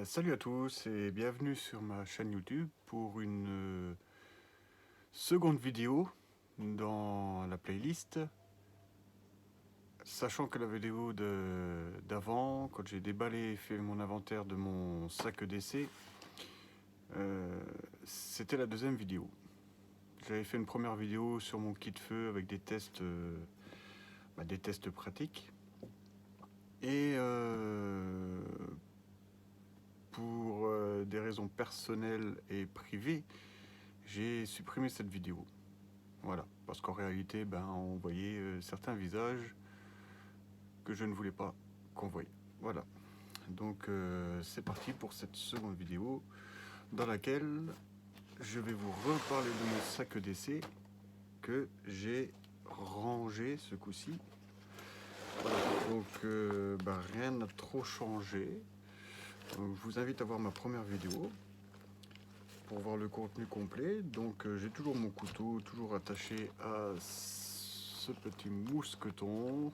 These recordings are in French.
Salut à tous et bienvenue sur ma chaîne YouTube pour une seconde vidéo dans la playlist. Sachant que la vidéo d'avant, quand j'ai déballé et fait mon inventaire de mon sac EDC, c'était la deuxième vidéo. J'avais fait une première vidéo sur mon kit feu avec des tests pratiques. Et pour des raisons personnelles et privées, j'ai supprimé cette vidéo. Voilà, parce qu'en réalité, on voyait certains visages que je ne voulais pas qu'on voie. Voilà, donc c'est parti pour cette seconde vidéo dans laquelle je vais vous reparler de mon sac EDC que j'ai rangé ce coup-ci. Voilà, donc rien n'a trop changé. Donc, je vous invite à voir ma première vidéo pour voir le contenu complet. Donc j'ai toujours mon couteau, toujours attaché à ce petit mousqueton.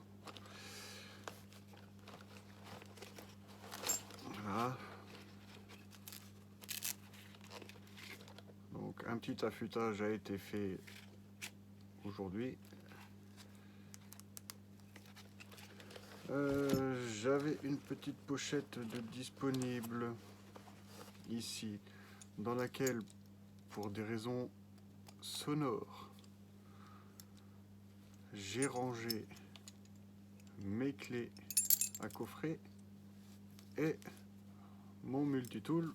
Voilà. Donc un petit affûtage a été fait aujourd'hui. J'avais une petite pochette de disponible ici, dans laquelle, pour des raisons sonores, j'ai rangé mes clés à coffret et mon multitool.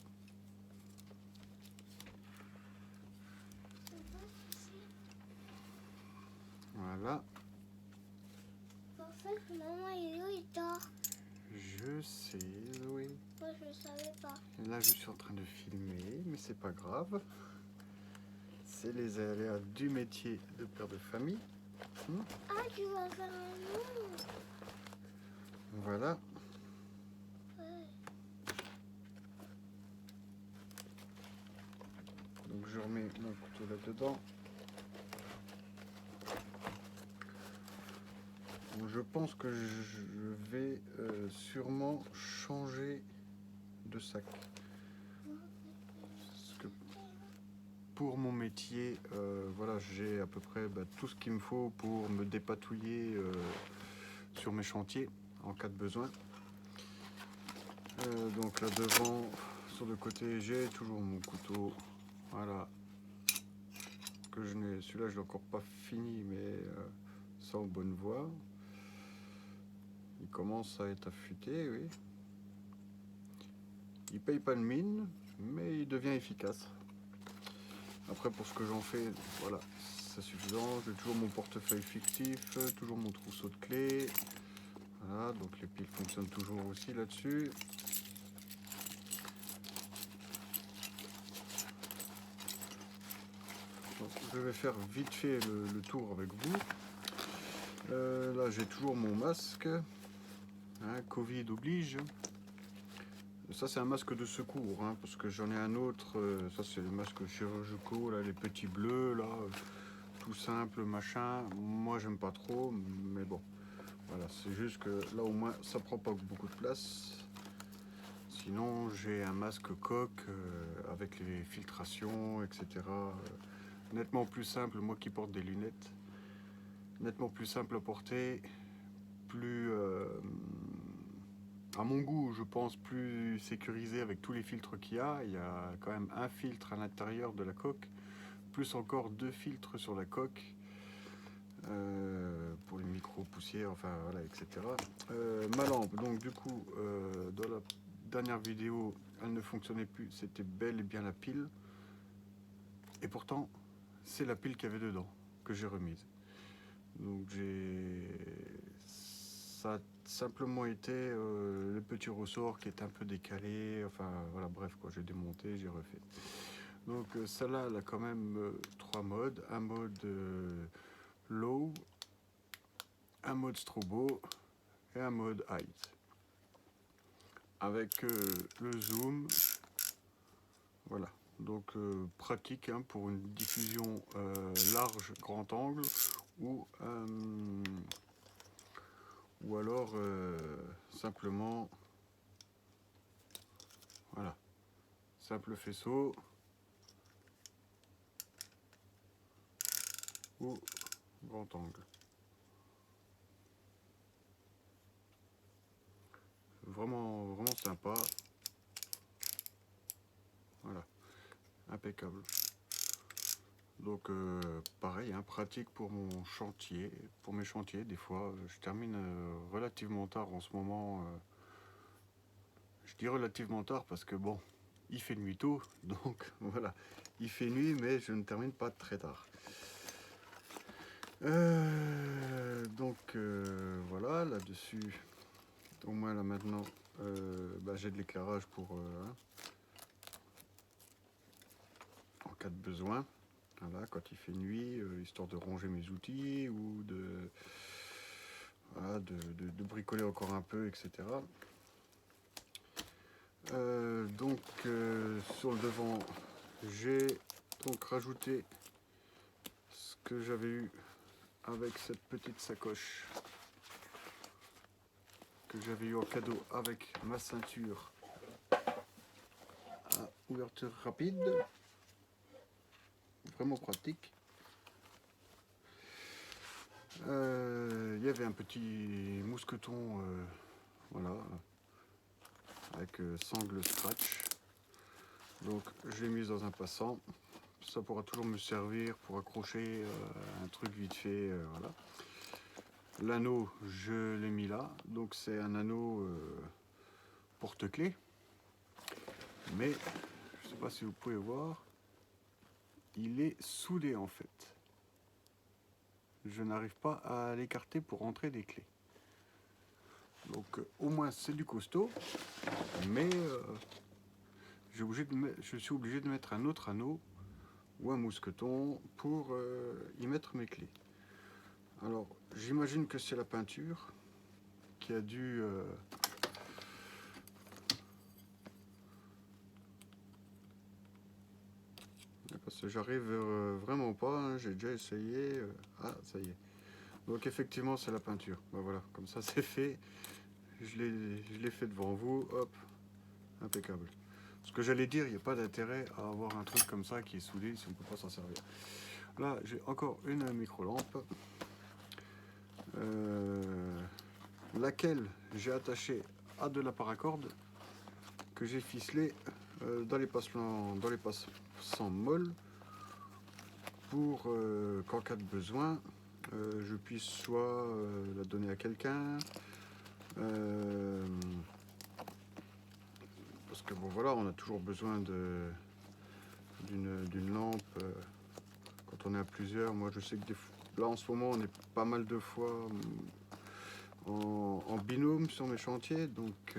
Voilà. En fait, maman il dort. Je sais, oui. Moi, je ne savais pas. Et là, je suis en train de filmer, mais c'est pas grave. C'est les aléas du métier de père de famille. Ah, tu vas faire un nom. Voilà. Ouais. Donc je remets mon couteau là-dedans. Je pense que je vais sûrement changer de sac. Parce que pour mon métier, voilà, j'ai à peu près tout ce qu'il me faut pour me dépatouiller sur mes chantiers en cas de besoin. Donc là devant, sur le côté, j'ai toujours mon couteau. Voilà. Que je n'ai, celui-là, je l'ai encore pas fini, mais ça en bonne voie. Il commence à être affûté, oui. Il paye pas de mine, mais il devient efficace. Après, pour ce que j'en fais, voilà, c'est suffisant. J'ai toujours mon portefeuille fictif, toujours mon trousseau de clés. Voilà, donc les piles fonctionnent toujours aussi là-dessus. Je vais faire vite fait le tour avec vous. Là, j'ai toujours mon masque. Hein, Covid oblige. Ça, c'est un masque de secours, hein, parce que j'en ai un autre. Ça, c'est les masques chirurgicaux, là, les petits bleus, là, tout simple, machin. Moi, j'aime pas trop, mais bon. Voilà, c'est juste que là, au moins, ça prend pas beaucoup de place. Sinon, j'ai un masque coque avec les filtrations, etc. Nettement plus simple, moi qui porte des lunettes. Nettement plus simple à porter, plus à mon goût, je pense, plus sécurisé avec tous les filtres qu'il y a. Il y a quand même un filtre à l'intérieur de la coque, plus encore 2 filtres sur la coque pour les micro-poussières, enfin voilà, etc. Ma lampe, donc du coup, dans la dernière vidéo, elle ne fonctionnait plus, c'était bel et bien la pile. Et pourtant, c'est la pile qu'il y avait dedans que j'ai remise. Donc ça a simplement été le petit ressort qui est un peu décalé, enfin voilà, bref quoi, j'ai démonté, j'ai refait. Donc celle-là, elle a quand même 3 modes, un mode low, un mode strobo et un mode height. Avec le zoom, voilà. Donc pratique hein, pour une diffusion large, grand angle, ou alors simplement Voilà, simple faisceau ou grand angle. Vraiment, vraiment sympa. Voilà, impeccable. Donc pareil, hein, pratique pour mon chantier, pour mes chantiers. Des fois, je termine relativement tard en ce moment. Je dis relativement tard parce que bon, il fait nuit tôt, donc voilà, il fait nuit, mais je ne termine pas très tard. Voilà, là-dessus, au moins là maintenant, j'ai de l'éclairage pour en cas de besoin. Voilà, quand il fait nuit, histoire de ranger mes outils ou voilà, de bricoler encore un peu, etc. Sur le devant, j'ai donc rajouté ce que j'avais eu avec cette petite sacoche que j'avais eu en cadeau avec ma ceinture à ouverture rapide. Vraiment pratique. Il y avait un petit mousqueton, voilà, avec sangle scratch. Donc je l'ai mise dans un passant. Ça pourra toujours me servir pour accrocher un truc vite fait. Voilà. L'anneau, je l'ai mis là. Donc c'est un anneau porte-clés. Mais je ne sais pas si vous pouvez voir, il est soudé en fait. Je n'arrive pas à l'écarter pour rentrer des clés. Donc au moins c'est du costaud, mais je suis obligé de mettre un autre anneau ou un mousqueton pour y mettre mes clés. Alors j'imagine que c'est la peinture qui a dû parce que j'arrive vraiment pas, hein, j'ai déjà essayé. Ah, ça y est. Donc effectivement c'est la peinture. Ben voilà, comme ça c'est fait. Je l'ai fait devant vous, hop, impeccable. Ce que j'allais dire, il n'y a pas d'intérêt à avoir un truc comme ça qui est soudé si on ne peut pas s'en servir. Là, j'ai encore une micro-lampe, laquelle j'ai attachée à de la paracorde que j'ai ficelé dans les passants molles pour qu'en cas de besoin, je puisse soit la donner à quelqu'un, parce que bon voilà, on a toujours besoin d'une lampe quand on est à plusieurs. Moi je sais que là en ce moment on est pas mal de fois en binôme sur mes chantiers, donc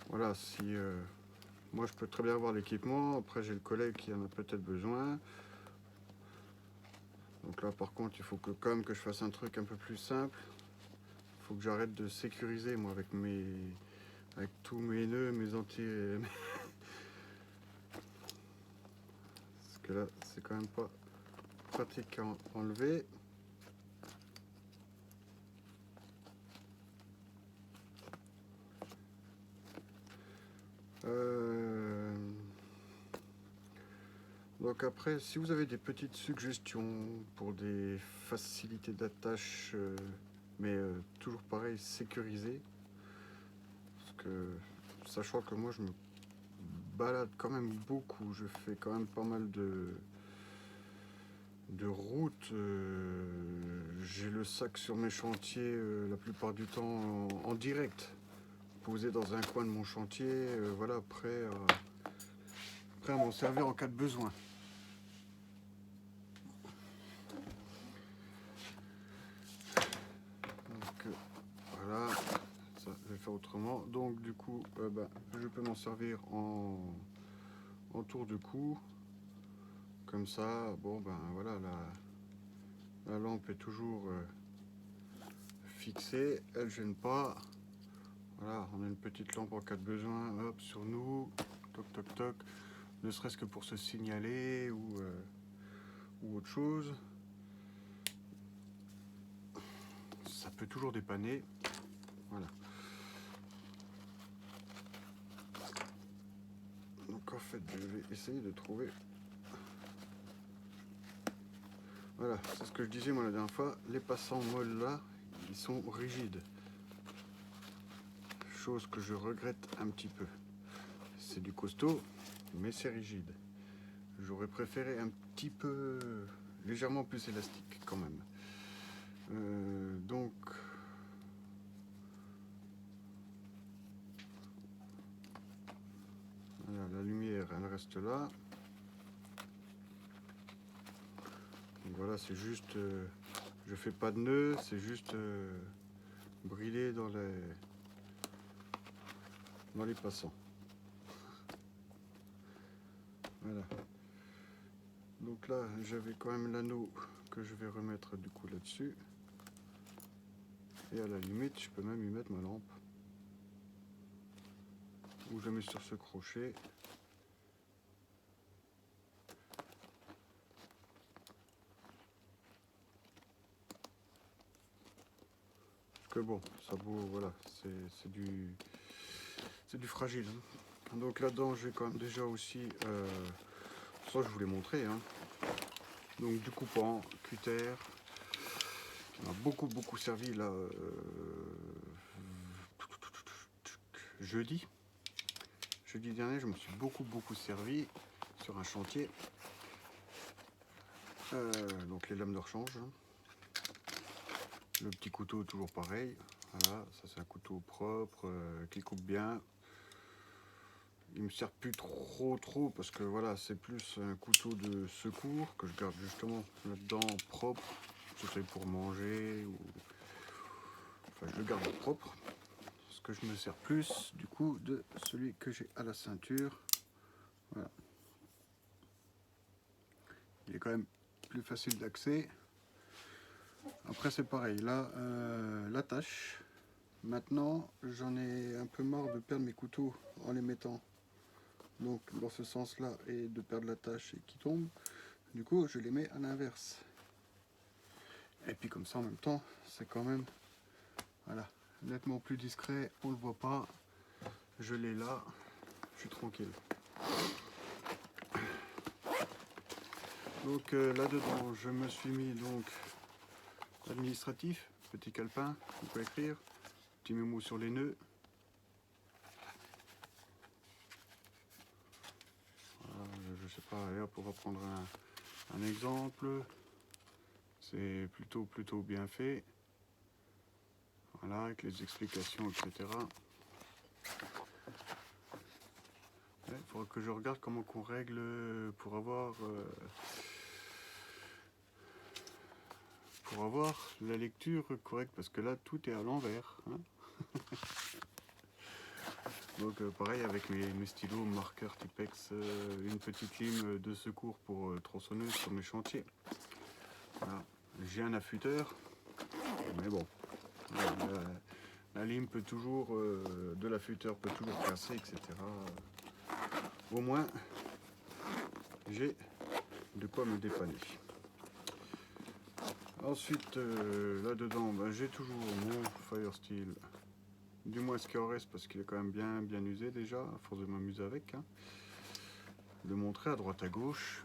voilà, si moi je peux très bien avoir l'équipement, après j'ai le collègue qui en a peut-être besoin. Donc là par contre il faut que quand même que je fasse un truc un peu plus simple. Il faut que j'arrête de sécuriser moi avec tous mes nœuds, mes entiers. Parce que là c'est quand même pas pratique à enlever. Donc après, si vous avez des petites suggestions pour des facilités d'attache, mais toujours pareil, sécurisées, parce que sachant que moi je me balade quand même beaucoup, je fais quand même pas mal de routes, j'ai le sac sur mes chantiers la plupart du temps en direct, posé dans un coin de mon chantier, voilà, prêt à m'en servir en cas de besoin. Voilà, ça je vais faire autrement. Donc du coup, je peux m'en servir en tour de cou. Comme ça, bon ben voilà, la lampe est toujours fixée, elle gêne pas. Voilà, on a une petite lampe en cas de besoin, hop, sur nous, toc toc toc, ne serait-ce que pour se signaler ou autre chose. Ça peut toujours dépanner. Voilà. qu'en fait je vais essayer de trouver. Voilà, c'est ce que je disais moi la dernière fois, les passants molles là, ils sont rigides. Chose que je regrette un petit peu. C'est du costaud, mais c'est rigide. J'aurais préféré un petit peu légèrement plus élastique quand même. Donc voilà, la lumière elle reste là. Donc voilà, c'est juste je fais pas de nœud, c'est juste briller dans les passants. Voilà. Donc là j'avais quand même l'anneau que je vais remettre du coup là-dessus. Et à la limite je peux même y mettre ma lampe. Ou je mets sur ce crochet. Parce que bon, ça vaut, voilà, c'est du fragile. Hein. Donc là-dedans j'ai quand même déjà aussi, ça je vous l'ai montré, hein. Donc du coupant, cutter, qui m'a beaucoup servi là jeudi dernier, je me suis beaucoup servi sur un chantier. Donc les lames de rechange, hein. Le petit couteau toujours pareil, voilà, ça c'est un couteau propre qui coupe bien. Il me sert plus trop parce que voilà, c'est plus un couteau de secours que je garde justement là-dedans propre. C'est pour manger ou enfin je le garde propre. Parce que je me sers plus du coup de celui que j'ai à la ceinture. Voilà. Il est quand même plus facile d'accès. Après c'est pareil, là l'attache. Maintenant j'en ai un peu marre de perdre mes couteaux en les mettant donc dans ce sens là et de perdre l'attache et qui tombe. Du coup je les mets à l'inverse. Et puis comme ça en même temps c'est quand même voilà, nettement plus discret, on le voit pas. Je l'ai là, je suis tranquille. Donc là-dedans je me suis mis donc administratif, petit calepin, on peut écrire, petit mémo sur les nœuds. Voilà, je sais pas, allez hop, on va prendre un exemple. C'est plutôt bien fait. Voilà, avec les explications, etc. Il faudra que je regarde comment qu'on règle pour avoir la lecture correcte, parce que là tout est à l'envers. Hein. Donc pareil avec mes stylos, marqueurs Tipex, une petite lime de secours pour tronçonneuse sur mes chantiers. Voilà. J'ai un affûteur, mais bon, la lime peut toujours, de l'affûteur peut toujours casser, etc. Au moins, j'ai de quoi me dépanner. Ensuite, là-dedans, ben, j'ai toujours mon Firesteel. Du moins ce qu'il en reste, parce qu'il est quand même bien usé déjà, à force de m'amuser avec. Hein. De montrer à droite à gauche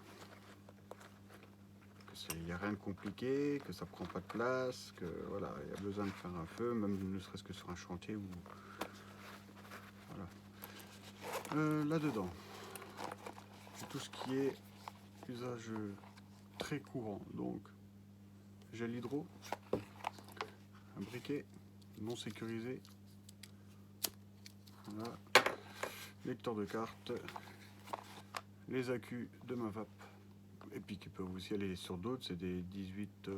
qu'il n'y a rien de compliqué, que ça prend pas de place, que voilà, il y a besoin de faire un feu, même ne serait-ce que sur un chantier ou voilà. Là-dedans, j'ai tout ce qui est usage très courant, donc gel hydro, un briquet non sécurisé, voilà, lecteur de cartes, les accus de ma vape, et puis qui peuvent aussi aller sur d'autres, c'est des 18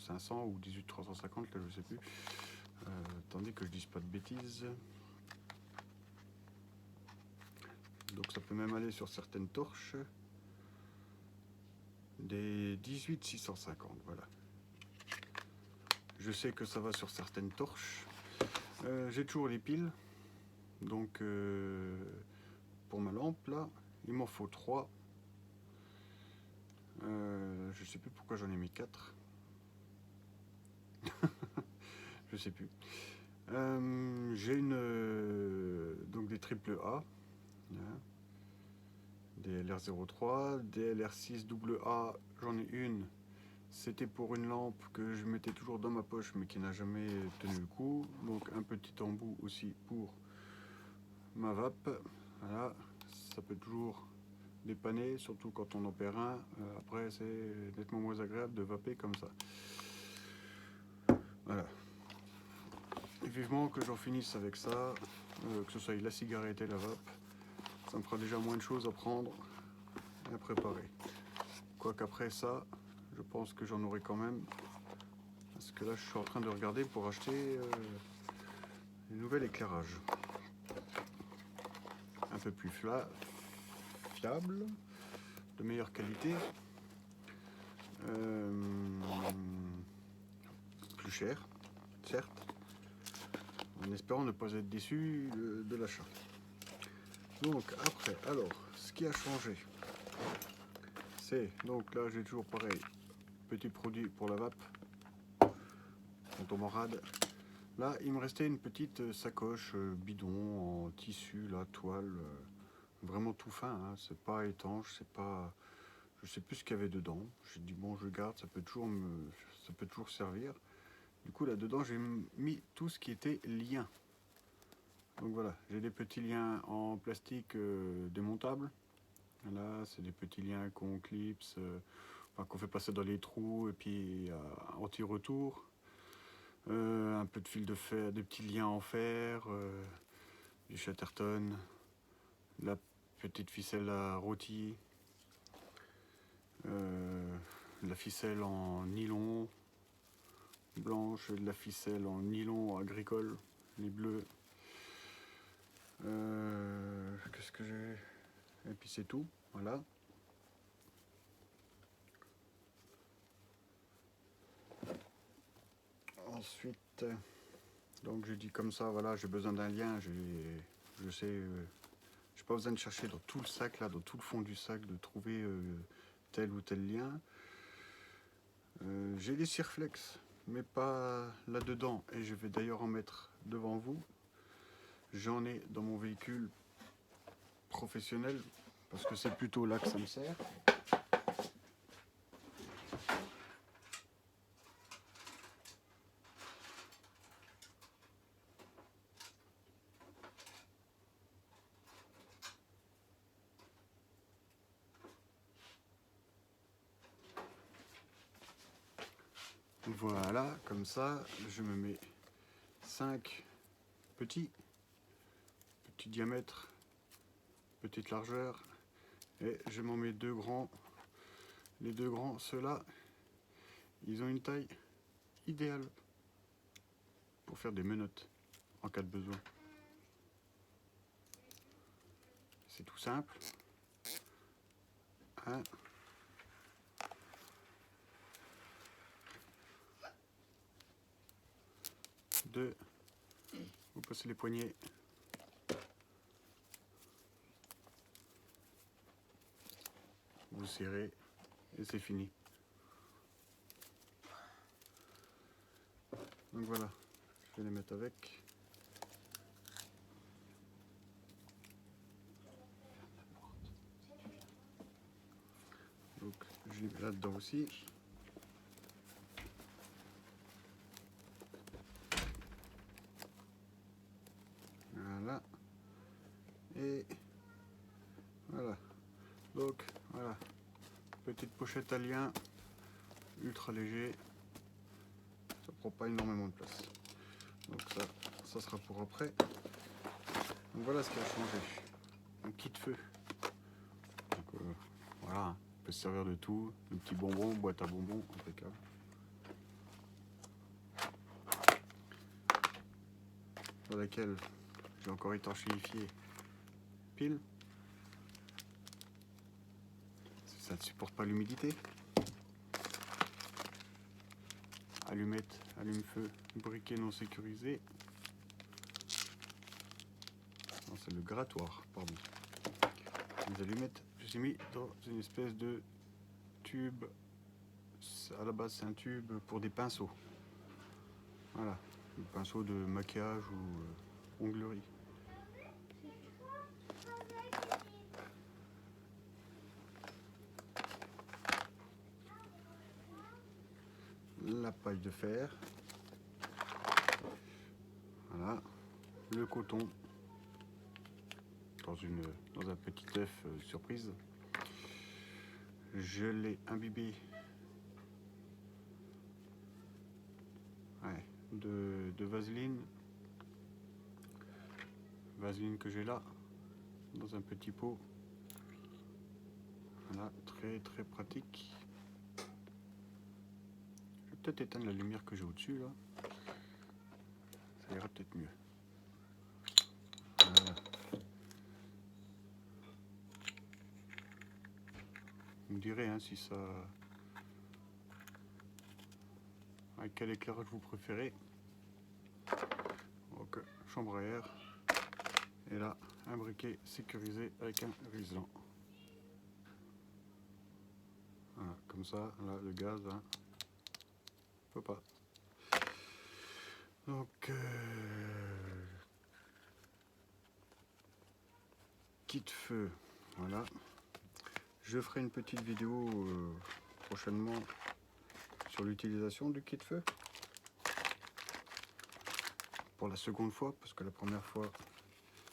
500 ou 18 350, là je sais plus, tandis que je dise pas de bêtises. Donc ça peut même aller sur certaines torches, des 18 650, voilà. Je sais que ça va sur certaines torches. J'ai toujours les piles, donc pour ma lampe là, il m'en faut 3. Je sais plus pourquoi j'en ai mis 4. Je sais plus. J'ai donc des triple A. Hein. DLR03, DLR6 AA, j'en ai une. C'était pour une lampe que je mettais toujours dans ma poche mais qui n'a jamais tenu le coup. Donc un petit embout aussi pour ma vape. Voilà, ça peut toujours dépanner, surtout quand on en perd un. Après c'est nettement moins agréable de vaper comme ça. Voilà. Et vivement que j'en finisse avec ça, que ce soit la cigarette et la vape. Ça me fera déjà moins de choses à prendre et à préparer. Quoique après ça, je pense que j'en aurai quand même. Parce que là, je suis en train de regarder pour acheter un nouvel éclairage. Un peu plus fiable, de meilleure qualité. Plus cher, certes. En espérant ne pas être déçu de l'achat. Donc après, alors, ce qui a changé, c'est, donc là j'ai toujours pareil, petit produit pour la vape, quand on m'en rade. Là, il me restait une petite sacoche bidon en tissu, la toile, vraiment tout fin, hein, c'est pas étanche, c'est pas... Je sais plus ce qu'il y avait dedans. J'ai dit bon, je garde, ça peut toujours servir. Du coup, là-dedans, j'ai mis tout ce qui était lien. Donc voilà, j'ai des petits liens en plastique démontables. Là, c'est des petits liens qu'on clipse, qu'on fait passer dans les trous et puis anti-retour. Un peu de fil de fer, des petits liens en fer, du Chatterton, la petite ficelle à rôti, la ficelle en nylon blanche, de la ficelle en nylon agricole, les bleus. Qu'est-ce que j'ai? Et puis c'est tout, voilà. Ensuite, donc je dis comme ça, voilà, j'ai besoin d'un lien, je sais, j'ai pas besoin de chercher dans tout le sac, là, dans tout le fond du sac, de trouver tel ou tel lien. J'ai des Cirflex, mais pas là-dedans, et je vais d'ailleurs en mettre devant vous. J'en ai dans mon véhicule professionnel, parce que c'est plutôt là que ça me sert. Voilà, comme ça, je me mets 5 petits diamètres, petite largeur, et je m'en mets 2 grands. Les 2 grands, ceux-là, ils ont une taille idéale pour faire des menottes en cas de besoin. C'est tout simple. 1, 2, vous passez les poignets. Vous serrez et c'est fini. Donc voilà, je vais les mettre avec. Donc je les mets là-dedans aussi. Voilà. Et voilà. Donc voilà. Petite pochette à lien, ultra léger. Ça prend pas énormément de place. Donc ça sera pour après. Donc voilà ce qui a changé. Un kit feu. Donc voilà, on peut se servir de tout. Un petit bonbon, boîte à bonbons, impeccable. Dans laquelle j'ai encore étanchéifié pile. Ça ne supporte pas l'humidité. Allumette, allume-feu, briquet non sécurisé. Non, c'est le grattoir, pardon. Les allumettes, je les ai mis dans une espèce de tube. À la base, c'est un tube pour des pinceaux. Voilà, des pinceaux de maquillage ou onglerie. la paille de fer. Voilà, le coton dans un petit œuf surprise. Je l'ai imbibé de vaseline. Vaseline que j'ai là, dans un petit pot. Voilà, très très pratique. Je vais peut-être éteindre la lumière que j'ai au-dessus là. Ça ira peut-être mieux. Voilà. Vous me direz hein, si ça... avec quel éclairage vous préférez. Donc, chambre à air. Et là, un briquet sécurisé avec un riselant. Voilà, comme ça, là, le gaz, hein, peut pas. Donc, kit feu, voilà. Je ferai une petite vidéo prochainement sur l'utilisation du kit feu. Pour la seconde fois, parce que la première fois,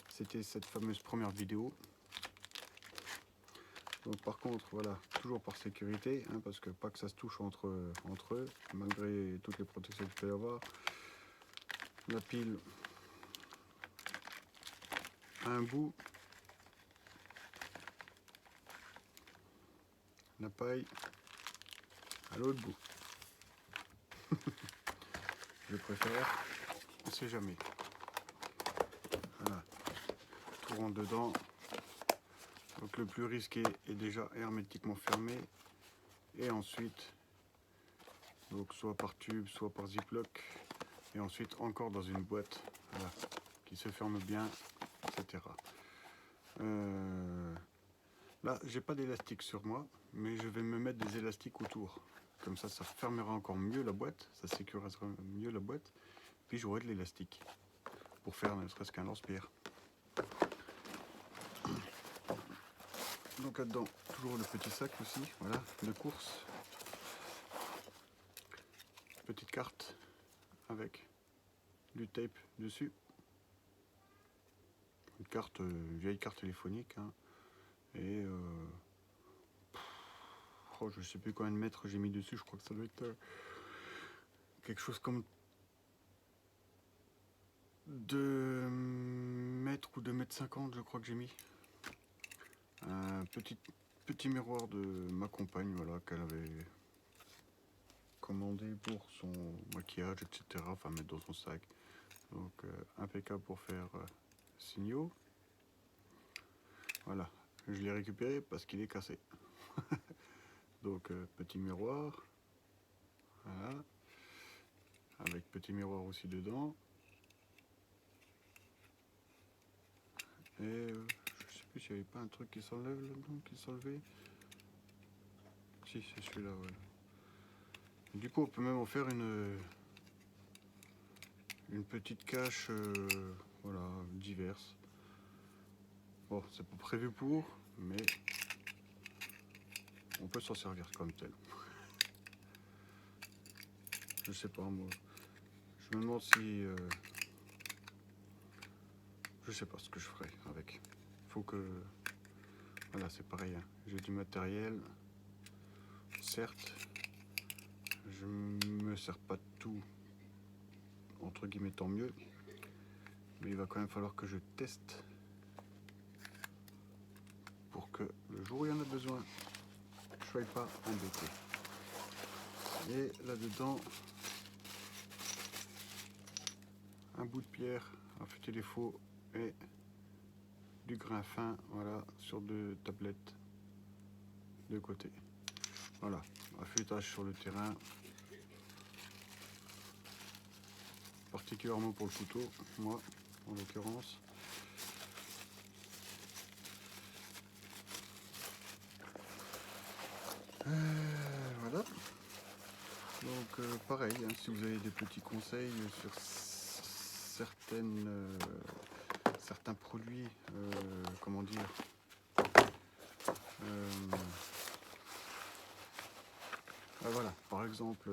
c'était cette fameuse première vidéo. Donc par contre, voilà, toujours par sécurité, hein, parce que pas que ça se touche entre eux, malgré toutes les protections qu'il peut y avoir. La pile à un bout, la paille à l'autre bout. Je préfère, on ne sait jamais. Voilà, tout rentre dedans. Donc le plus risqué est déjà hermétiquement fermé. Et ensuite, donc soit par tube, soit par ziploc. Et ensuite encore dans une boîte, voilà, qui se ferme bien, etc. Là, j'ai pas d'élastique sur moi, mais je vais me mettre des élastiques autour. Comme ça fermera encore mieux la boîte, ça sécurisera mieux la boîte. Puis j'aurai de l'élastique pour faire ne serait-ce qu'un lance-pierre. Donc là-dedans, toujours le petit sac aussi, voilà, de course. Petite carte avec du tape dessus. Une carte, vieille carte téléphonique. Hein. Et oh, je sais plus combien de mètres j'ai mis dessus, je crois que ça doit être quelque chose comme 2 mètres ou 2,50 m, je crois que j'ai mis. Un petit miroir de ma compagne, voilà, qu'elle avait commandé pour son maquillage, etc. Enfin, mettre dans son sac. Donc, impeccable pour faire signaux. Voilà, je l'ai récupéré parce qu'il est cassé. Donc, petit miroir. Voilà. Avec petit miroir aussi dedans. Et je sais plus s'il n'y avait pas un truc qui s'enlève là-dedans, qui s'enlevait. Si, c'est celui-là, voilà. Du coup, on peut même en faire une petite cache, voilà, diverse. Bon, c'est pas prévu pour, mais on peut s'en servir comme tel. Je sais pas, moi. Je me demande si... je sais pas ce que je ferai avec. Faut que... Voilà, c'est pareil. Hein. J'ai du matériel. Certes, je me sers pas de tout. Entre guillemets, tant mieux. Mais il va quand même falloir que je teste. Pour que le jour où il y en a besoin, je ne sois pas embêté. Et là-dedans, un bout de pierre, affûter les faux et du grain fin, voilà, sur 2 tablettes de côté. Voilà, affûtage sur le terrain, particulièrement pour le couteau, moi en l'occurrence. Voilà. Donc pareil, hein, si vous avez des petits conseils sur certains produits, comment dire, Voilà, par exemple,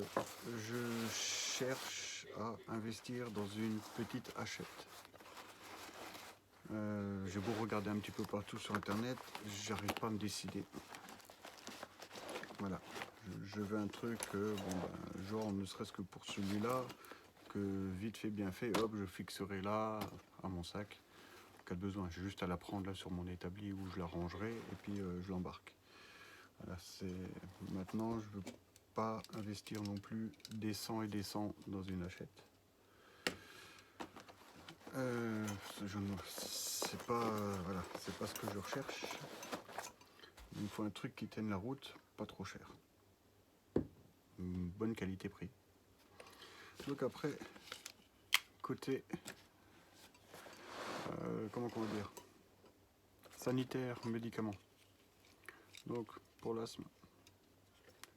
je cherche à investir dans une petite hachette. J'ai beau regarder un petit peu partout sur internet, j'arrive pas à me décider. Voilà, je veux un truc, genre ne serait-ce que pour celui-là, que vite fait, bien fait, hop, je fixerai là, à mon sac, en cas de besoin. J'ai juste à la prendre là sur mon établi où je la rangerai et puis je l'embarque. Voilà, maintenant, je veux pas investir non plus des cents et des cents dans une hachette. C'est pas, voilà, c'est pas ce que je recherche. Il me faut un truc qui tienne la route, pas trop cher. Une bonne qualité-prix. Donc après, côté, comment dire, sanitaire, médicaments. Donc pour l'asthme,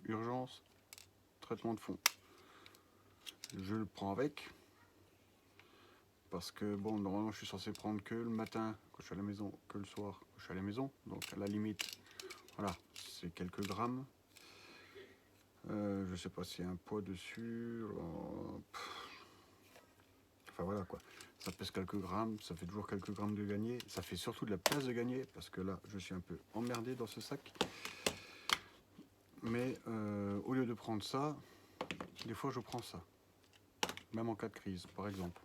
urgence, traitement de fond. Je le prends avec. Parce que bon, normalement je suis censé prendre que le matin quand je suis à la maison, que le soir quand je suis à la maison. Donc à la limite, voilà, c'est quelques grammes. Je sais pas s'il y a un poids dessus. Enfin voilà quoi. Ça pèse quelques grammes, ça fait toujours quelques grammes de gagner. Ça fait surtout de la place de gagner parce que là je suis un peu emmerdé dans ce sac. Mais au lieu de prendre ça, des fois je prends ça. Même en cas de crise par exemple.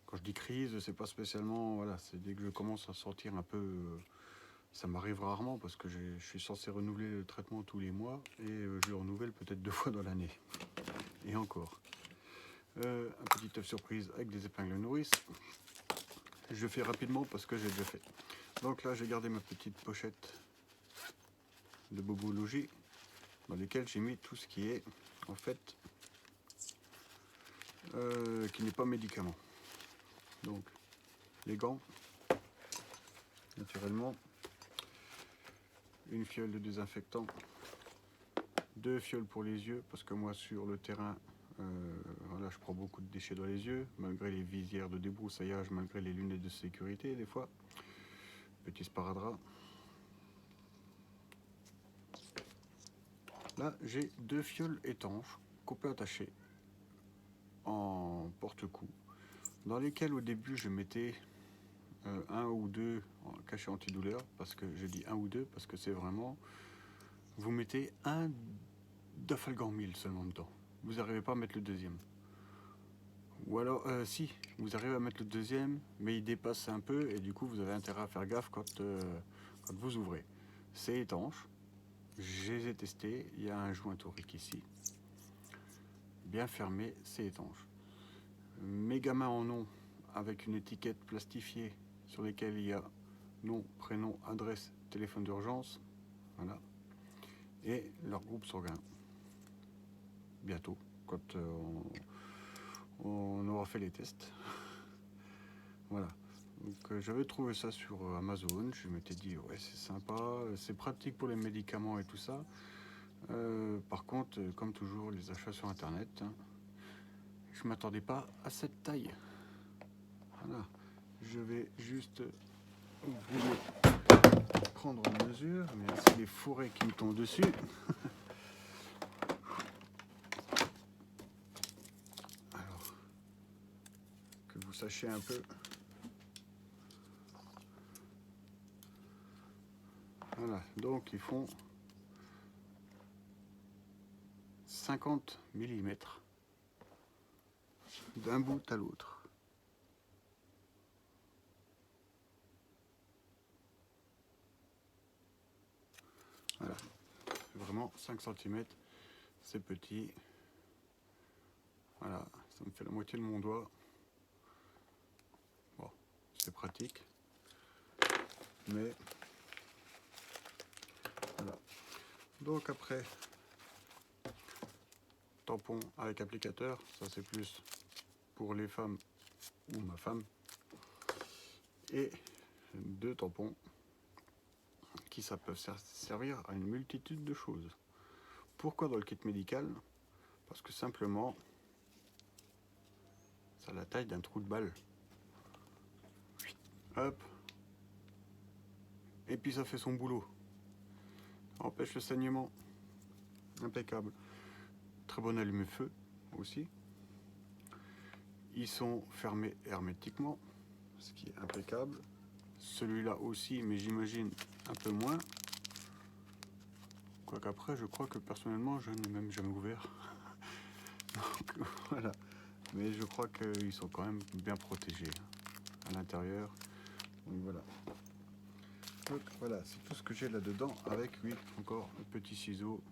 Quand je dis crise, c'est pas spécialement, voilà, c'est dès que je commence à sentir un peu, ça m'arrive rarement parce que je suis censé renouveler le traitement tous les mois et je le renouvelle peut-être 2 fois dans l'année. Et encore. Un petit œuf surprise avec des épingles nourrice. Je fais rapidement parce que j'ai déjà fait. Donc là, j'ai gardé ma petite pochette de bobologie dans lesquelles j'ai mis tout ce qui est, en fait, qui n'est pas médicament. Donc, les gants, naturellement, une fiole de désinfectant, 2 fioles pour les yeux, parce que moi, sur le terrain, voilà, je prends beaucoup de déchets dans les yeux, malgré les visières de débroussaillage, malgré les lunettes de sécurité, des fois. Petit sparadrap. Là, j'ai 2 fioles étanches qu'on peut attacher en porte-cou, dans lesquelles au début je mettais un ou deux cachets antidouleur, parce que je dis un ou deux parce que c'est vraiment, vous mettez un Dafalgan 1000 seulement dedans, vous n'arrivez pas à mettre le deuxième. Ou alors, si, vous arrivez à mettre le deuxième, mais il dépasse un peu et du coup vous avez intérêt à faire gaffe quand vous ouvrez. C'est étanche, je les ai testés, il y a un joint torique ici, bien fermé, c'est étanche. Mes gamins en ont avec une étiquette plastifiée sur lesquelles il y a nom, prénom, adresse, téléphone d'urgence, voilà, et leur groupe sanguin. Bientôt, quand on aura fait les tests. Voilà. Donc j'avais trouvé ça sur Amazon, je m'étais dit ouais c'est sympa, c'est pratique pour les médicaments et tout ça. Par contre, comme toujours les achats sur internet, hein, je m'attendais pas à cette taille. Voilà. Je vais juste prendre une mesure, mais c'est les fourrés qui me tombent dessus. Alors, que vous sachiez un peu. Voilà, donc ils font 50 mm d'un bout à l'autre. Voilà, vraiment 5 cm, c'est petit. Voilà, ça me fait la moitié de mon doigt. Bon, c'est pratique. Mais voilà. Donc après, tampon avec applicateur, ça c'est plus pour les femmes ou ma femme. Et 2 tampons qui ça peut servir à une multitude de choses. Pourquoi dans le kit médical? Parce que simplement, ça a la taille d'un trou de balle. Hop. Et puis ça fait son boulot. Ça empêche le saignement. impeccable. Très bon allume-feu aussi. Ils sont fermés hermétiquement, ce qui est impeccable. Celui-là aussi, mais j'imagine un peu moins. Quoique après, je crois que personnellement, je n'ai même jamais ouvert. Donc voilà. Mais je crois qu'ils sont quand même bien protégés à l'intérieur. Donc voilà. Donc voilà, c'est tout ce que j'ai là-dedans. Avec, oui, encore un petit ciseau.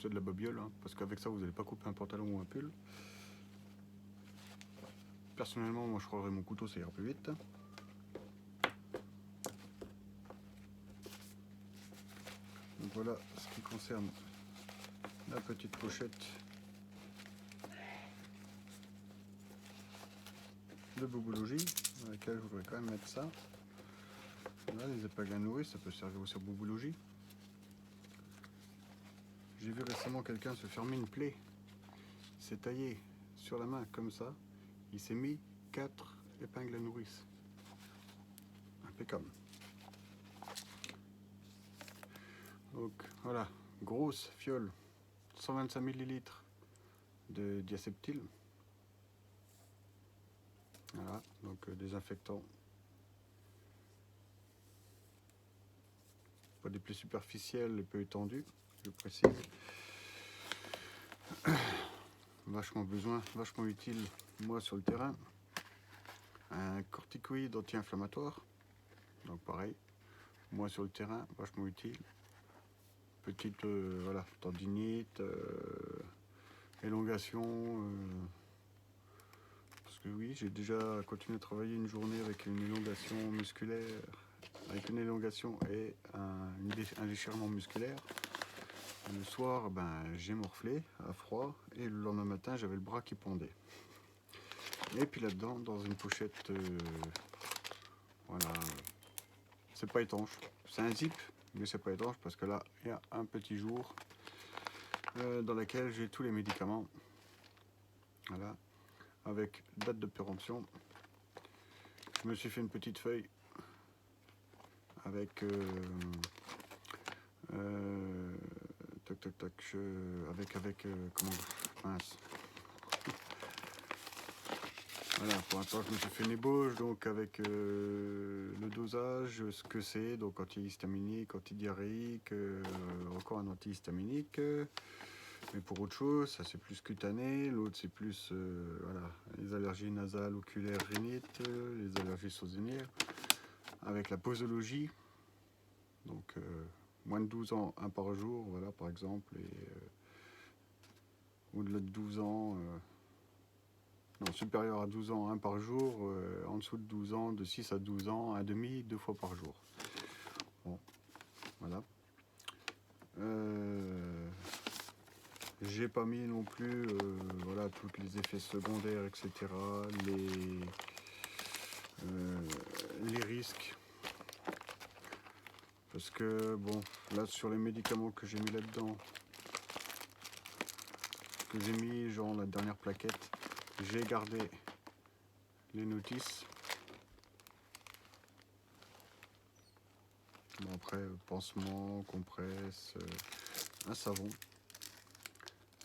C'est de la bobiole, hein, parce qu'avec ça, vous n'allez pas couper un pantalon ou un pull. Personnellement, moi, je croirais mon couteau, ça ira plus vite. Donc voilà ce qui concerne la petite pochette de Bouboulogie, dans laquelle je voudrais quand même mettre ça. Voilà, les épingles à nouer, ça peut servir aussi à Bouboulogie. J'ai vu récemment quelqu'un se fermer une plaie. Il s'est taillé sur la main comme ça. Il s'est mis 4 épingles à nourrice. Impeccable. Donc voilà, grosse fiole, 125 ml de diacétyl. Voilà, donc désinfectant. Pas des plaies superficielles et peu étendues, je précise. Vachement utile, moi sur le terrain. Un corticoïde anti-inflammatoire, donc pareil, moi sur le terrain, vachement utile. Petite voilà, tendinite, élongation. Parce que oui, j'ai déjà continué à travailler une journée avec une élongation musculaire, avec une élongation et un déchirement musculaire. Le soir, j'ai morflé à froid et le lendemain matin, j'avais le bras qui pendait. Et puis là-dedans, dans une pochette, voilà, c'est pas étanche. C'est un zip, mais c'est pas étanche parce que là, il y a un petit jour dans lequel j'ai tous les médicaments. Voilà, avec date de péremption. Je me suis fait une petite feuille avec comment mince. Voilà, pour l'instant je me suis fait une ébauche, donc avec le dosage, ce que c'est, donc antihistaminique, antidiarrhéique, encore un antihistaminique, mais pour autre chose, ça c'est plus cutané, l'autre c'est plus voilà, les allergies nasales, oculaires, rhinites, les allergies saisonnières, avec la posologie, donc moins de 12 ans, un par jour, voilà par exemple, et au-delà de 12 ans, non, supérieur à 12 ans, un par jour, en dessous de 12 ans, de 6 à 12 ans, un demi, 2 fois par jour. Bon, voilà. J'ai pas mis non plus voilà, tous les effets secondaires, etc., les risques. Parce que, bon, là, sur les médicaments que j'ai mis là-dedans, que j'ai mis, genre la dernière plaquette, j'ai gardé les notices. Bon, après, pansement, compresse, un savon.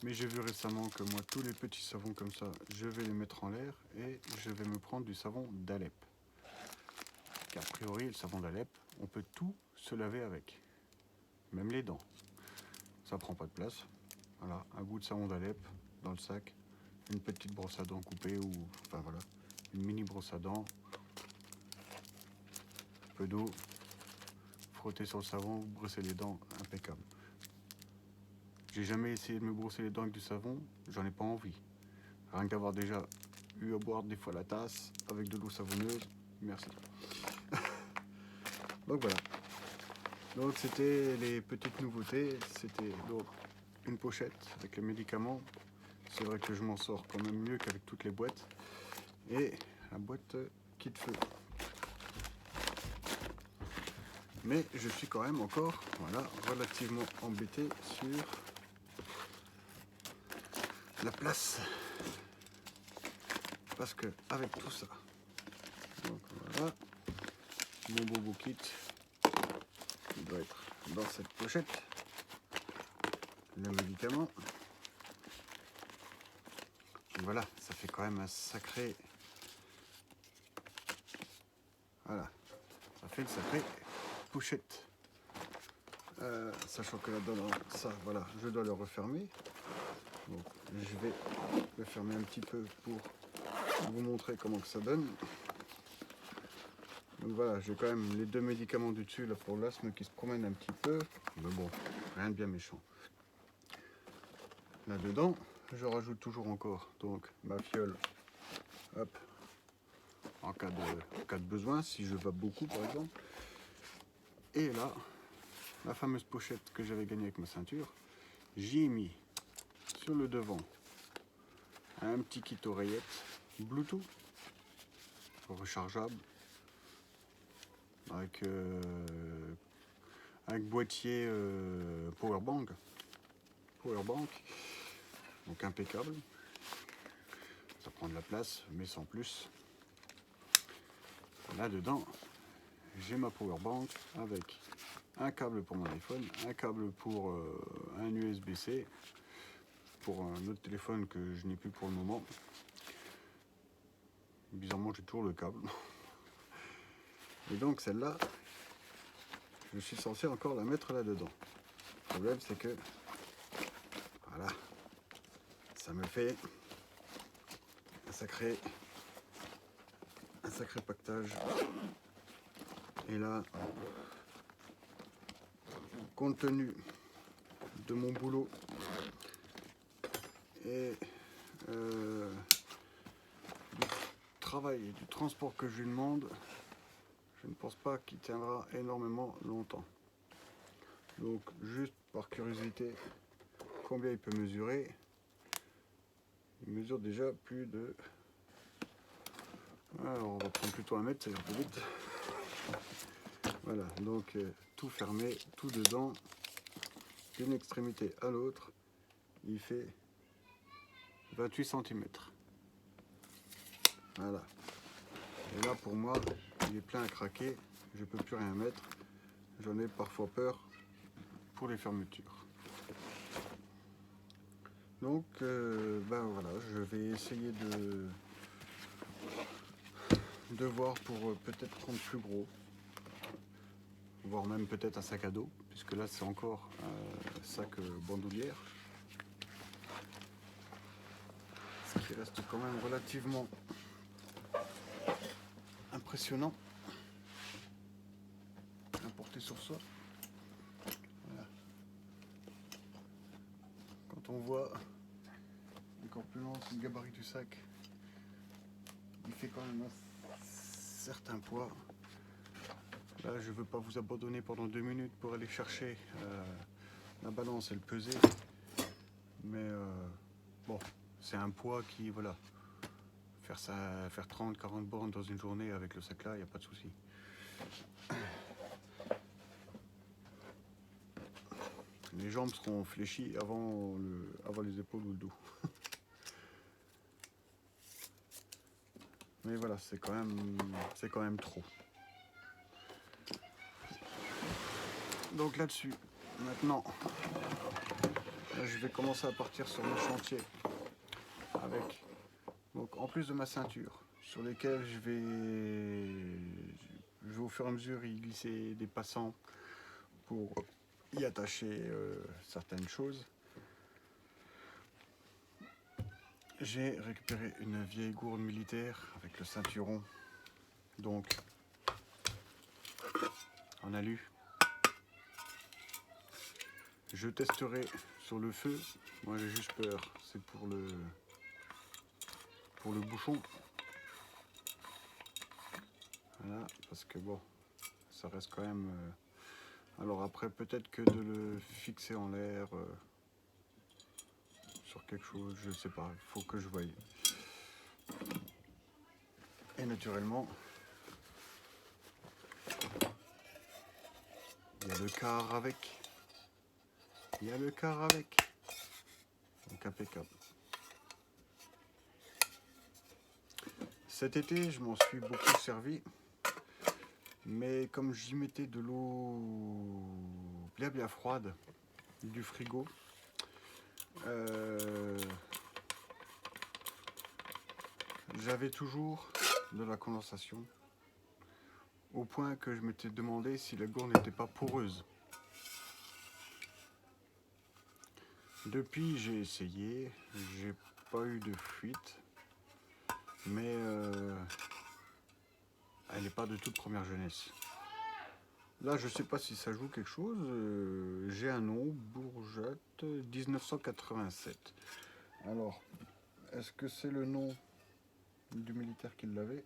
Mais j'ai vu récemment que moi, tous les petits savons comme ça, je vais les mettre en l'air et je vais me prendre du savon d'Alep. Car a priori, le savon d'Alep, on peut tout se laver avec. Même les dents. Ça prend pas de place. Voilà, un bout de savon d'Alep dans le sac, une petite brosse à dents coupée ou, enfin voilà, une mini brosse à dents, un peu d'eau, frotter sur le savon, brosser les dents, impeccable. J'ai jamais essayé de me brosser les dents avec du savon, j'en ai pas envie. Rien que d'avoir déjà eu à boire des fois la tasse avec de l'eau savonneuse, merci. Donc voilà. Donc c'était les petites nouveautés, c'était donc une pochette avec les médicaments. C'est vrai que je m'en sors quand même mieux qu'avec toutes les boîtes. Et la boîte kit feu. Mais je suis quand même encore voilà, relativement embêté sur la place. Parce que avec tout ça, donc voilà, mon bobo kit, il doit être dans cette pochette. le médicament. Voilà, ça fait quand même un sacré... Voilà, ça fait une sacrée pochette. Sachant que là-dedans, ça, voilà, je dois le refermer. Donc, je vais le fermer un petit peu pour vous montrer comment que ça donne. Donc voilà, j'ai quand même les 2 médicaments du dessus là pour l'asthme qui se promènent un petit peu. Mais bon, rien de bien méchant. Là-dedans, je rajoute toujours encore donc ma fiole, hop, en cas de besoin, si je vape beaucoup par exemple. Et là, la fameuse pochette que j'avais gagnée avec ma ceinture, j'y ai mis sur le devant un petit kit oreillette Bluetooth rechargeable avec boîtier powerbank, donc impeccable. Ça prend de la place mais sans plus. Là dedans j'ai ma powerbank avec un câble pour mon iPhone, un câble pour un USB-C pour un autre téléphone que je n'ai plus pour le moment. Bizarrement j'ai toujours le câble. Et donc celle-là, je suis censé encore la mettre là-dedans. Le problème c'est que, voilà, ça me fait un sacré pactage. Et là, compte tenu de mon boulot et du travail et du transport que je lui demande, je ne pense pas qu'il tiendra énormément longtemps. Donc juste par curiosité, combien il peut mesurer? Il mesure déjà plus de... Alors on va prendre plutôt 1 mètre, ça ira plus vite. Voilà, donc tout fermé, tout dedans, d'une extrémité à l'autre, il fait 28 cm. Voilà. Et là pour moi, il est plein à craquer, je ne peux plus rien mettre. J'en ai parfois peur pour les fermetures. Donc ben voilà, je vais essayer de voir pour peut-être prendre plus gros, voire même peut-être un sac à dos, puisque là c'est encore un sac bandoulière, ce qui reste quand même relativement impressionnant à porter sur soi. Voilà. Quand on voit encore plus loin le gabarit du sac, il fait quand même un certain poids. Là, je ne veux pas vous abandonner pendant 2 minutes pour aller chercher la balance et le peser. Mais bon, c'est un poids qui, voilà, faire 30-40 bornes dans une journée avec le sac là, il n'y a pas de souci. Les jambes seront fléchies avant les épaules ou le dos. Mais voilà, c'est quand même trop. Donc là-dessus, maintenant, là, je vais commencer à partir sur mon chantier avec, donc en plus de ma ceinture, sur lesquelles je vais au fur et à mesure y glisser des passants pour y attacher certaines choses. J'ai récupéré une vieille gourde militaire avec le ceinturon, donc en alu. Je testerai sur le feu. Moi j'ai juste peur, c'est pour le bouchon. Voilà, parce que bon, ça reste quand même... alors après, peut-être que de le fixer en l'air sur quelque chose, je sais pas, il faut que je voie. Et naturellement, il y a le quart avec. Donc impeccable. Cet été, je m'en suis beaucoup servi. Mais comme j'y mettais de l'eau bien froide du frigo, j'avais toujours de la condensation, au point que je m'étais demandé si la gourde n'était pas poreuse. Depuis, j'ai essayé, j'ai pas eu de fuite, mais elle n'est pas de toute première jeunesse. Là, je sais pas si ça joue quelque chose. J'ai un nom, Bourjette 1987. Alors, est-ce que c'est le nom du militaire qui l'avait?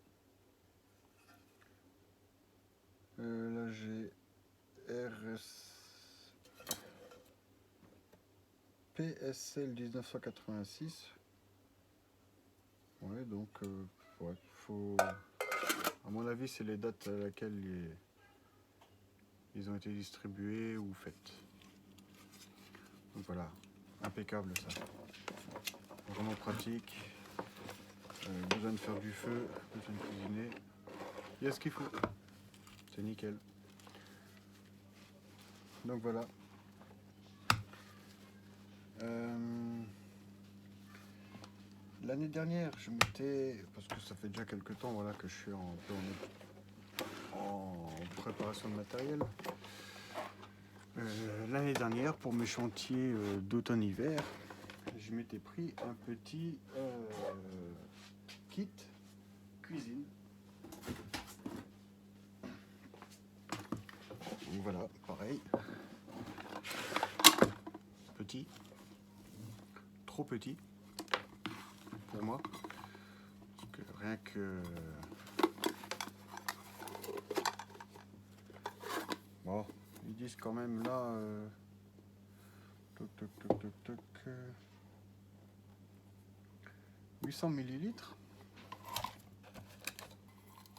Là, j'ai PSL 1986. Ouais, donc, ouais, faut. À mon avis, c'est les dates à laquelle ils ont été distribués ou faites. Donc voilà, impeccable ça. Vraiment pratique. Besoin de faire du feu, besoin de cuisiner. Il y a ce qu'il faut. C'est nickel. Donc voilà. L'année dernière, je m'étais, parce que ça fait déjà quelques temps, voilà, que je suis en préparation de matériel. L'année dernière, pour mes chantiers d'automne-hiver, je m'étais pris un petit kit cuisine. Donc voilà, pareil. Petit. Trop petit. Pour moi. Parce que rien que... Bon, ils disent quand même là... Toc, toc, toc, toc, toc. 800 millilitres.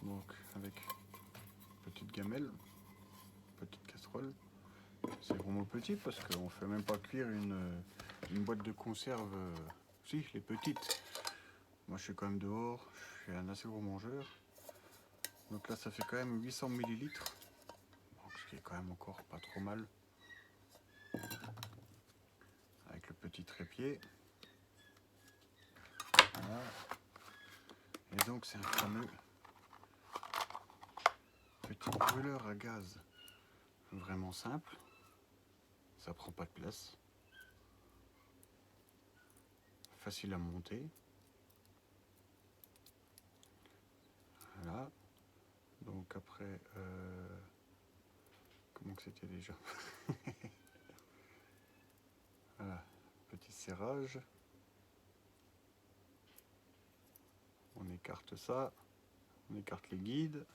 Donc avec petite gamelle, petite casserole. C'est vraiment petit parce qu'on fait même pas cuire une boîte de conserve. Si, les petites. Moi je suis quand même dehors, je suis un assez gros mangeur. Donc là ça fait quand même 800 millilitres. Donc, ce qui est quand même encore pas trop mal. Avec le petit trépied. Voilà. Et donc c'est un fameux petit brûleur à gaz. Vraiment simple. Ça prend pas de place. Facile à monter. Voilà. Donc après, comment que c'était déjà? Voilà, petit serrage. On écarte ça. On écarte les guides.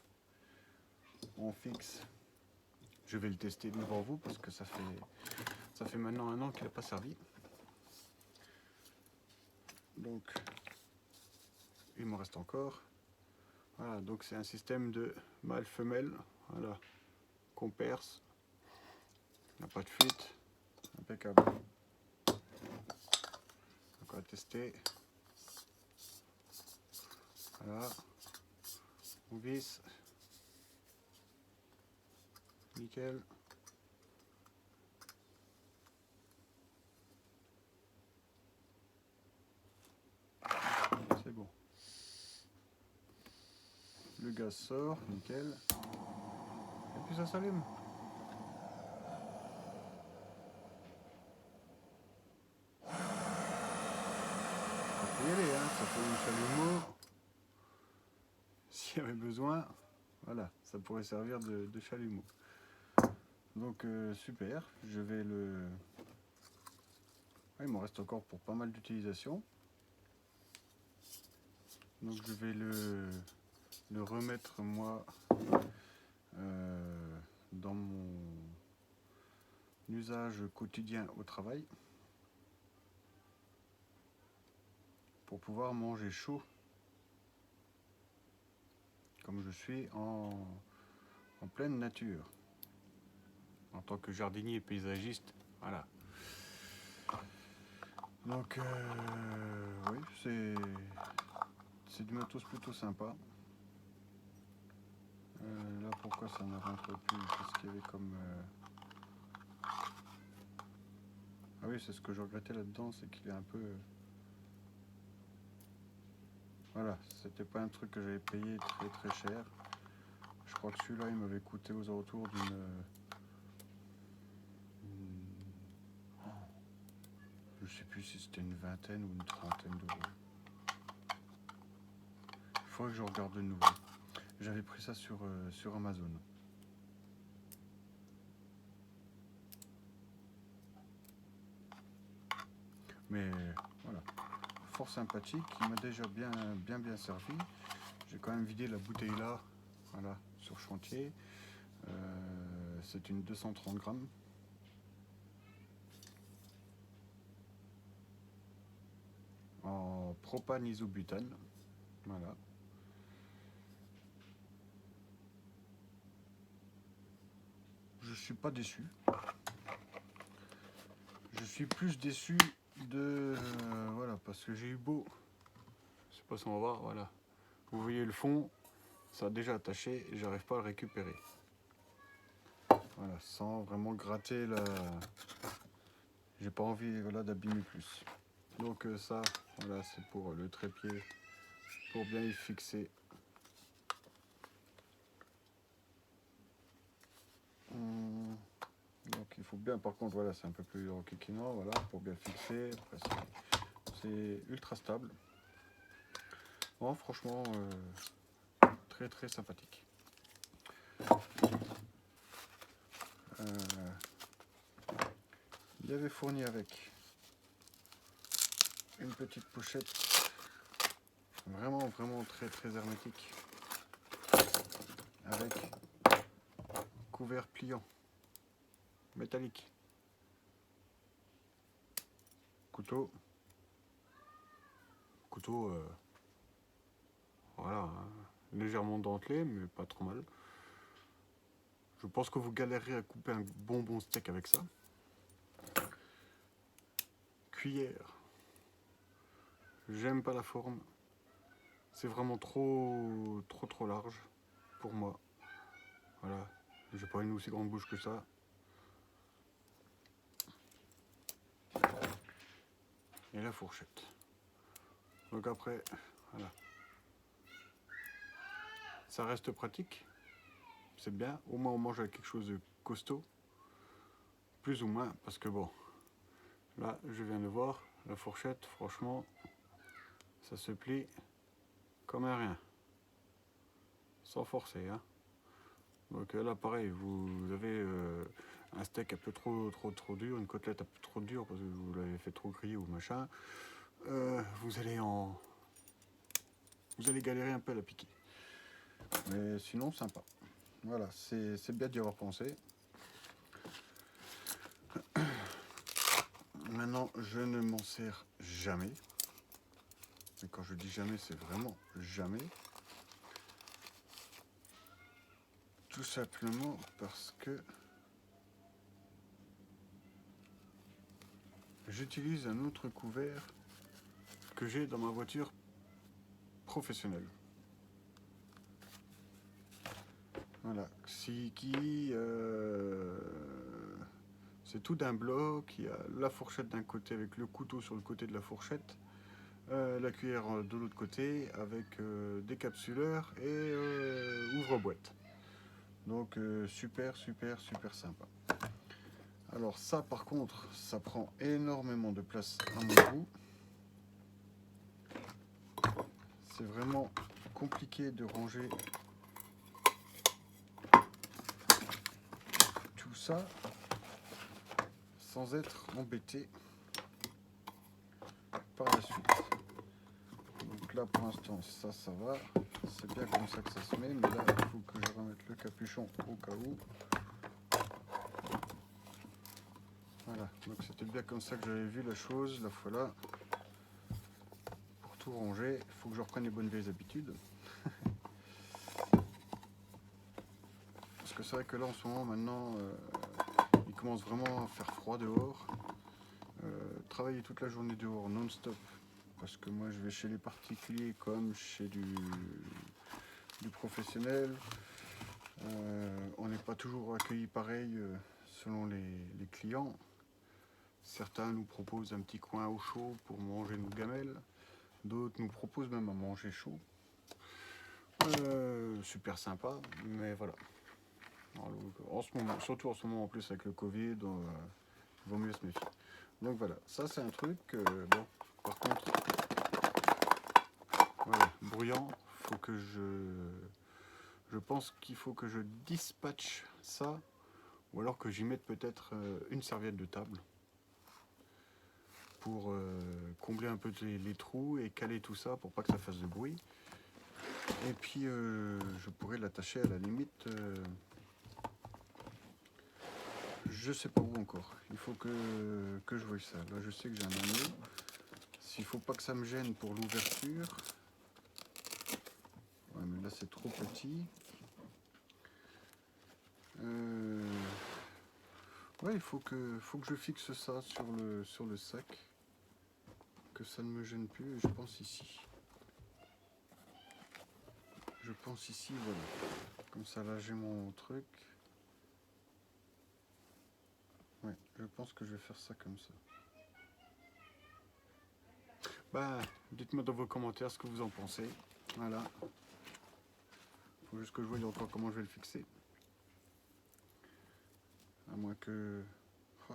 On fixe. Je vais le tester devant vous parce que ça fait maintenant 1 an qu'il n'a pas servi. Donc, il m'en reste encore. Voilà, donc c'est un système de mâle-femelle. Voilà, qu'on perce. Il n'y a pas de fuite. Impeccable. Donc, on va tester. Voilà. On visse. Nickel. C'est bon. Le gaz sort, nickel. Et puis ça s'allume. Ça peut y aller, hein. Ça fait un chalumeau. S'il y avait besoin, voilà, ça pourrait servir de chalumeau. Donc super, je vais le... Ah, il m'en reste encore pour pas mal d'utilisation. Donc je vais le remettre moi dans mon usage quotidien au travail pour pouvoir manger chaud comme je suis en pleine nature en tant que jardinier et paysagiste. Voilà. Donc oui, c'est du matos plutôt sympa. Là pourquoi ça ne rentre plus? Qu'est-ce qu'il y avait comme... Ah oui, c'est ce que je regrettais là-dedans, c'est qu'il est un peu... Voilà, c'était pas un truc que j'avais payé très très cher. Je crois que celui-là, il m'avait coûté aux alentours je sais plus si c'était une vingtaine ou une trentaine d'euros. Il faudrait que je regarde de nouveau. J'avais pris ça sur Amazon. Mais voilà, fort sympathique, il m'a déjà bien servi. J'ai quand même vidé la bouteille là, voilà, sur chantier. C'est une 230 grammes. En propane isobutane, voilà. Je suis pas déçu. Je suis plus déçu de voilà, parce que j'ai eu beau. Je sais pas si on va voir, voilà. Vous voyez le fond, ça a déjà attaché et j'arrive pas à le récupérer. Voilà, sans vraiment gratter la. J'ai pas envie, voilà, d'abîmer plus. Donc ça, voilà, c'est pour le trépied, pour bien y fixer. Donc il faut bien, par contre, voilà, c'est un peu plus enquiquinant, voilà, pour bien fixer. Après, c'est ultra stable. Bon, franchement, très très sympathique. Il y avait fourni avec une petite pochette, vraiment très très hermétique, avec couvert pliant, métallique, couteau, voilà, hein, légèrement dentelé, mais pas trop mal. Je pense que vous galérez à couper un bon steak avec ça. Cuillère. J'aime pas la forme. C'est vraiment trop large pour moi. Voilà. J'ai pas une aussi grande bouche que ça. Et la fourchette. Donc après, voilà. Ça reste pratique. C'est bien. Au moins on mange avec quelque chose de costaud. Plus ou moins, parce que bon, là je viens de voir, la fourchette, franchement, ça se plie comme un rien. Sans forcer, hein. Donc là pareil, vous avez un steak un peu trop dur, une côtelette un peu trop dure parce que vous l'avez fait trop griller ou machin. Vous allez galérer un peu à la piquer. Mais sinon sympa. Voilà, c'est bien d'y avoir pensé. Maintenant, je ne m'en sers jamais. Et quand je dis jamais, c'est vraiment jamais. Tout simplement parce que j'utilise un autre couvert que j'ai dans ma voiture professionnelle. Voilà, c'est tout d'un bloc. Il y a la fourchette d'un côté avec le couteau sur le côté de la fourchette, la cuillère de l'autre côté avec décapsuleur et ouvre-boîte. Donc super sympa. Alors ça par contre, ça prend énormément de place à mon goût. C'est vraiment compliqué de ranger tout ça sans être embêté par la suite. Donc là pour l'instant ça va, c'est bien comme ça que ça se met, mais là il faut que je remette le capuchon au cas où. Voilà, donc c'était bien comme ça que j'avais vu la chose la fois là. Pour tout ranger, il faut que je reprenne les bonnes vieilles habitudes. Parce que c'est vrai que là en ce moment maintenant il commence vraiment à faire froid dehors. Travailler toute la journée dehors non-stop, parce que moi je vais chez les particuliers comme chez du professionnel. On n'est pas toujours accueilli pareil selon les clients. Certains nous proposent un petit coin au chaud pour manger nos gamelles. D'autres nous proposent même à manger chaud. Super sympa, mais voilà. Alors, en ce moment, surtout en ce moment en plus avec le Covid, il vaut mieux se méfier. Donc voilà, ça c'est un truc, bon, par contre, voilà, bruyant, faut que je pense qu'il faut que je dispatche ça, ou alors que j'y mette peut-être une serviette de table pour combler un peu les trous et caler tout ça pour pas que ça fasse de bruit. Et puis je pourrais l'attacher à la limite, je sais pas où encore. Il faut que je voie ça. Là je sais que j'ai un anneau. S'il faut pas que ça me gêne pour l'ouverture. Ouais mais là c'est trop petit. Ouais, il faut que je fixe ça sur le sac. Que ça ne me gêne plus. Et je pense ici. Je pense ici, voilà. Comme ça là j'ai mon truc. Ouais, je pense que je vais faire ça comme ça. Bah, dites-moi dans vos commentaires ce que vous en pensez. Voilà. Faut juste que je voie encore comment je vais le fixer. À moins que... Oh,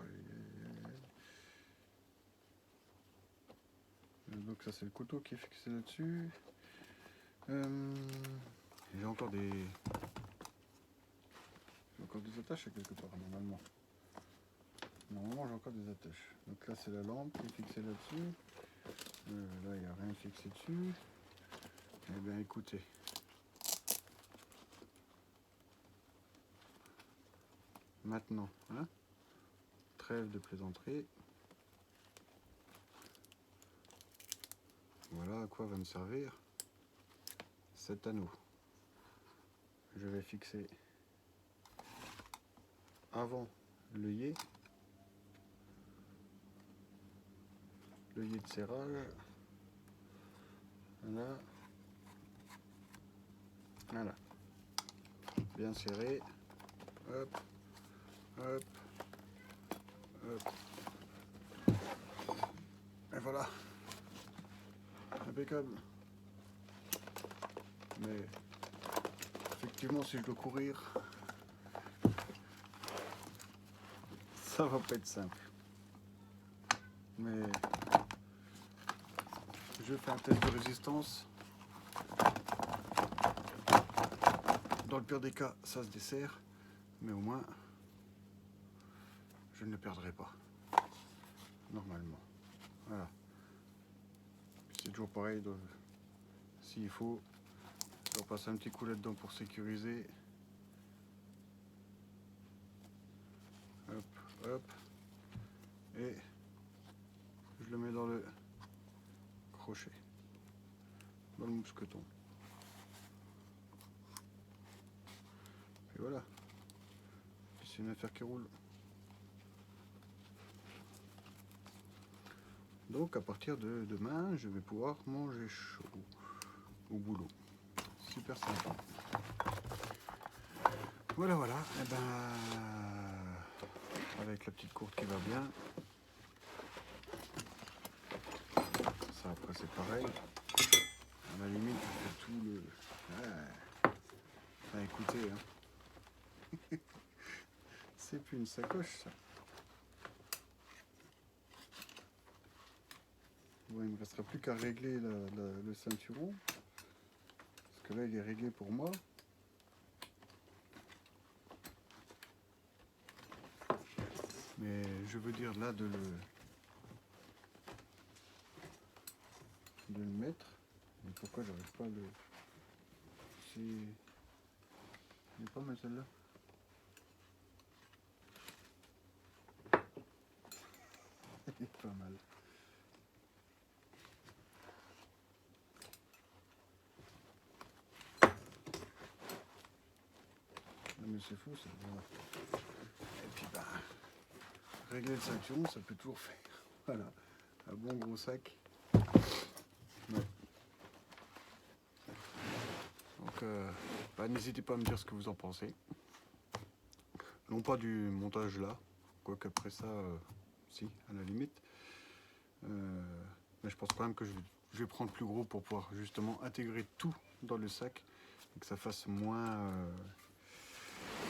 donc ça c'est le couteau qui est fixé là-dessus. J'ai encore des attaches à quelque part normalement. Normalement j'ai encore des attaches. Donc là c'est la lampe qui est fixée là-dessus. Là il n'y a rien fixé dessus. Eh bien écoutez. Maintenant, hein, trêve de plaisanterie. Voilà à quoi va me servir cet anneau. Je vais fixer avant l'œillet de serrage. Voilà. Voilà. Bien serré. Hop. Hop. Hop. Et voilà. Impeccable. Mais effectivement si je dois courir, ça va pas être simple. Mais je fais un test de résistance. Dans le pire des cas, ça se dessert, mais au moins, je ne le perdrai pas. Normalement. Voilà. C'est toujours pareil. S'il faut, je repasse un petit coup là-dedans pour sécuriser. Hop, hop. Et je le mets dans le crochet, dans le mousqueton. Et voilà. C'est une affaire qui roule. Donc à partir de demain, je vais pouvoir manger chaud au boulot. Super sympa. Voilà, voilà. Et ben, avec la petite courte qui va bien. Ça après c'est pareil. À la limite, je fais tout le. Enfin écoutez, hein. C'est plus une sacoche ça. Bon, il ne me restera plus qu'à régler le ceinturon. Parce que là il est réglé pour moi. Mais je veux dire là de le mettre. Mais pourquoi j'arrive pas à le. C'est. Elle est pas mal celle-là. Elle est pas mal. Non mais c'est fou ça. Et puis bah. Régler le ceinturon, ça peut toujours faire. Voilà. Un bon gros sac. Ouais. Donc, bah, n'hésitez pas à me dire ce que vous en pensez. Non pas du montage là, quoique après ça, si, à la limite. Mais je pense quand même que je vais prendre plus gros pour pouvoir justement intégrer tout dans le sac et que ça fasse moins...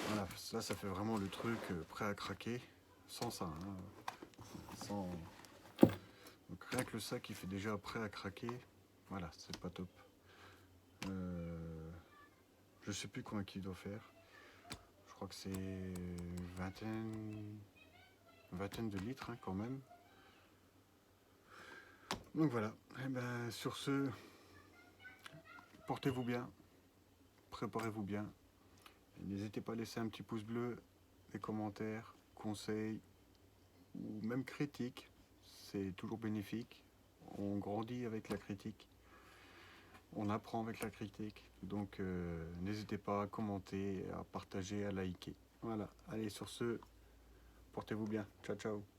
voilà, là ça fait vraiment le truc prêt à craquer, sans ça. Sans... Donc rien que le sac il fait déjà prêt à craquer, voilà, c'est pas top. Je sais plus combien il doit faire. Je crois que c'est vingtaine de litres hein, quand même. Donc voilà, et ben, sur ce, portez-vous bien, préparez-vous bien. N'hésitez pas à laisser un petit pouce bleu, des commentaires, conseils ou même critiques. C'est toujours bénéfique. On grandit avec la critique. On apprend avec la critique. Donc n'hésitez pas à commenter, à partager, à liker. Voilà, allez sur ce, portez-vous bien. Ciao ciao.